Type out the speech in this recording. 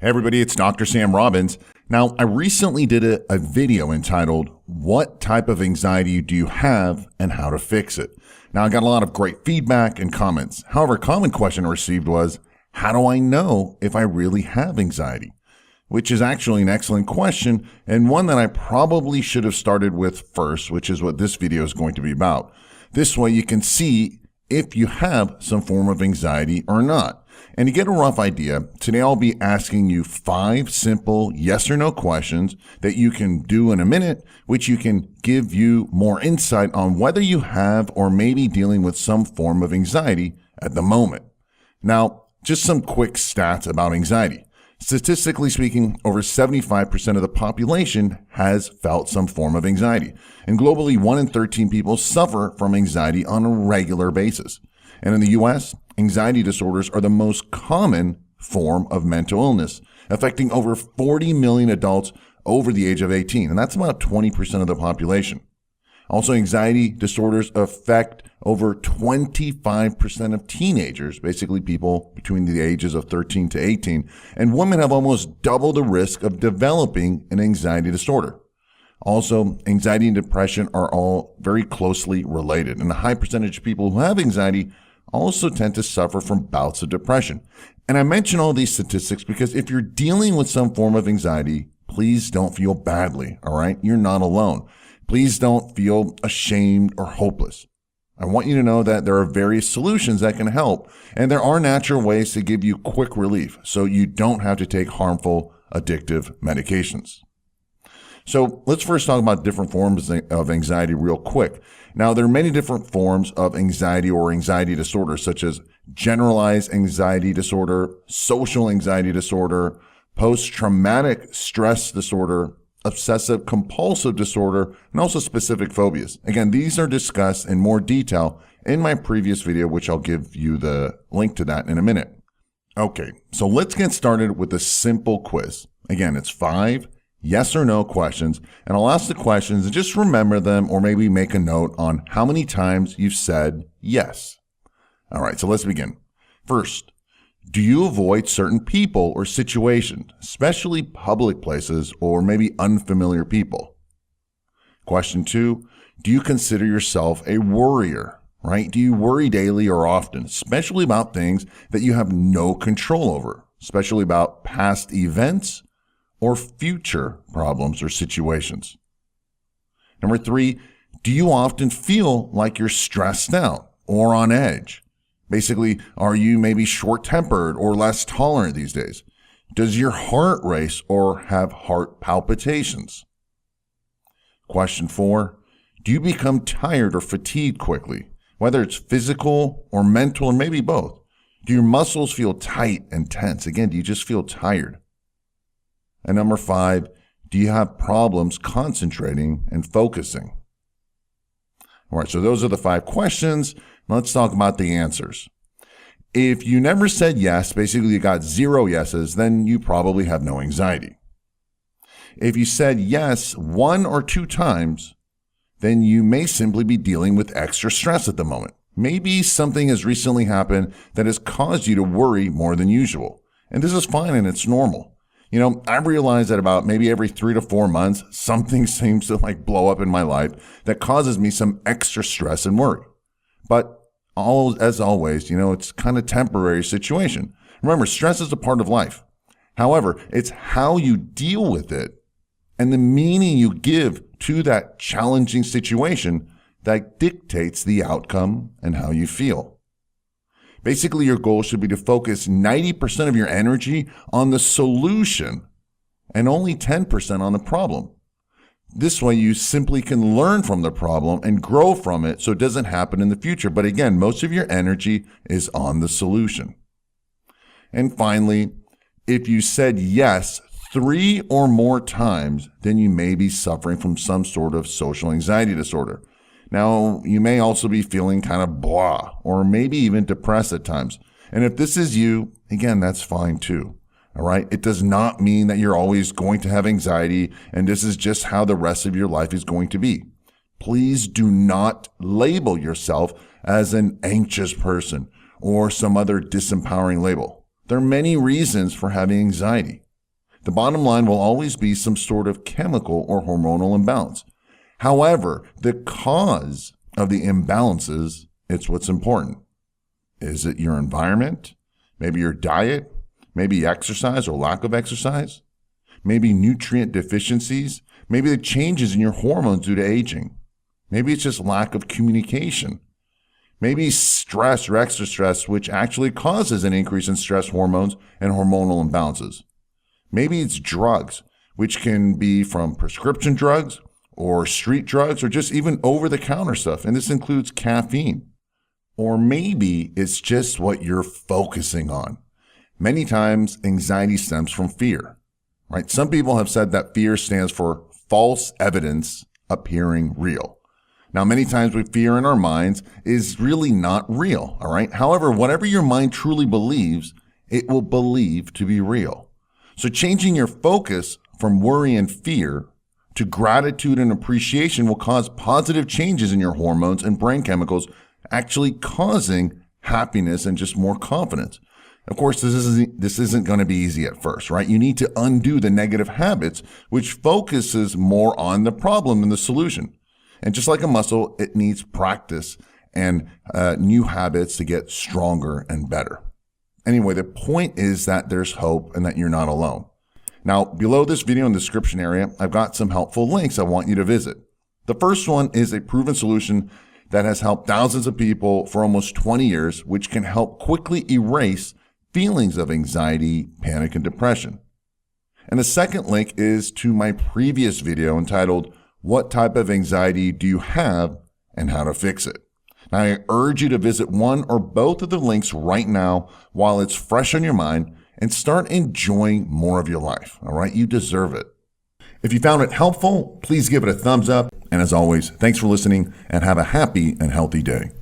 Hey everybody, it's Dr. Sam Robbins. Now, I recently did a video entitled, What Type of Anxiety Do You Have and How to Fix It? Now, I got a lot of great feedback and comments. However, a common question I received was, how do I know if I really have anxiety? Which is actually an excellent question and one that I probably should have started with first, which is what this video is going to be about. This way you can see if you have some form of anxiety or not. And to get a rough idea, today I'll be asking you 5 simple yes or no questions that you can do in a minute, which you can give you more insight on whether you have or may be dealing with some form of anxiety at the moment. Now, just some quick stats about anxiety. Statistically speaking, over 75% of the population has felt some form of anxiety. And globally, 1 in 13 people suffer from anxiety on a regular basis. And in the US, anxiety disorders are the most common form of mental illness, affecting over 40 million adults over the age of 18. And that's about 20% of the population. Also, anxiety disorders affect over 25% of teenagers, basically people between the ages of 13 to 18. And women have almost double the risk of developing an anxiety disorder. Also, anxiety and depression are all very closely related. And a high percentage of people who have anxiety also tend to suffer from bouts of depression. And I mention all these statistics because if you're dealing with some form of anxiety, please don't feel badly, all right? You're not alone. Please don't feel ashamed or hopeless. I want you to know that there are various solutions that can help, and there are natural ways to give you quick relief so you don't have to take harmful, addictive medications. So let's first talk about different forms of anxiety real quick. Now, there are many different forms of anxiety or anxiety disorder, such as generalized anxiety disorder, social anxiety disorder, post-traumatic stress disorder, obsessive compulsive disorder, and also specific phobias. Again, these are discussed in more detail in my previous video, which I'll give you the link to that in a minute. Okay, so let's get started with a simple quiz. Again, it's 5 yes or no questions, and I'll ask the questions and just remember them or maybe make a note on how many times you've said yes. All right, so let's begin. First, do you avoid certain people or situations, especially public places or maybe unfamiliar people? Question 2, do you consider yourself a worrier, right? Do you worry daily or often, especially about things that you have no control over, especially about past events or future problems or situations? Number 3, do you often feel like you're stressed out or on edge? Basically, are you maybe short-tempered or less tolerant these days? Does your heart race or have heart palpitations? Question 4, do you become tired or fatigued quickly, whether it's physical or mental or maybe both? Do your muscles feel tight and tense? Again, do you just feel tired? And number 5, do you have problems concentrating and focusing? All right, so those are the 5 questions. Let's talk about the answers. If you never said yes, basically you got 0 yeses, then you probably have no anxiety. If you said yes 1 or 2 times, then you may simply be dealing with extra stress at the moment. Maybe something has recently happened that has caused you to worry more than usual. And this is fine and it's normal. You know, I realize that about maybe every 3 to 4 months, something seems to blow up in my life that causes me some extra stress and worry. But as always, it's kind of temporary situation. Remember, stress is a part of life. However, it's how you deal with it and the meaning you give to that challenging situation that dictates the outcome and how you feel. Basically, your goal should be to focus 90% of your energy on the solution and only 10% on the problem. This way, you simply can learn from the problem and grow from it so it doesn't happen in the future. But again, most of your energy is on the solution. And finally, if you said yes 3 or more times, then you may be suffering from some sort of social anxiety disorder. Now, you may also be feeling kind of blah or maybe even depressed at times. And if this is you, again, that's fine too. All right. It does not mean that you're always going to have anxiety and this is just how the rest of your life is going to be. Please do not label yourself as an anxious person or some other disempowering label. There are many reasons for having anxiety. The bottom line will always be some sort of chemical or hormonal imbalance. However, the cause of the imbalances, it's what's important. Is it your environment? Maybe your diet? Maybe exercise or lack of exercise? Maybe nutrient deficiencies? Maybe the changes in your hormones due to aging? Maybe it's just lack of communication. Maybe stress or extra stress, which actually causes an increase in stress hormones and hormonal imbalances. Maybe it's drugs, which can be from prescription drugs or street drugs or just even over-the-counter stuff, and this includes caffeine. Or maybe it's just what you're focusing on. Many times, anxiety stems from fear, right? Some people have said that fear stands for false evidence appearing real. Now, many times what fear in our minds is really not real, all right? However, whatever your mind truly believes, it will believe to be real. So changing your focus from worry and fear to gratitude and appreciation will cause positive changes in your hormones and brain chemicals, actually causing happiness and just more confidence. Of course, this isn't going to be easy at first, right? You need to undo the negative habits, which focuses more on the problem than the solution. And just like a muscle, it needs practice and new habits to get stronger and better. Anyway, the point is that there's hope and that you're not alone. Now, below this video in the description area, I've got some helpful links I want you to visit. The first one is a proven solution that has helped thousands of people for almost 20 years, which can help quickly erase feelings of anxiety, panic, and depression. And the second link is to my previous video entitled, "What type of anxiety do you have and how to fix it?" Now, I urge you to visit one or both of the links right now while it's fresh on your mind and start enjoying more of your life. All right? You deserve it. If you found it helpful, please give it a thumbs up. And as always, thanks for listening and have a happy and healthy day.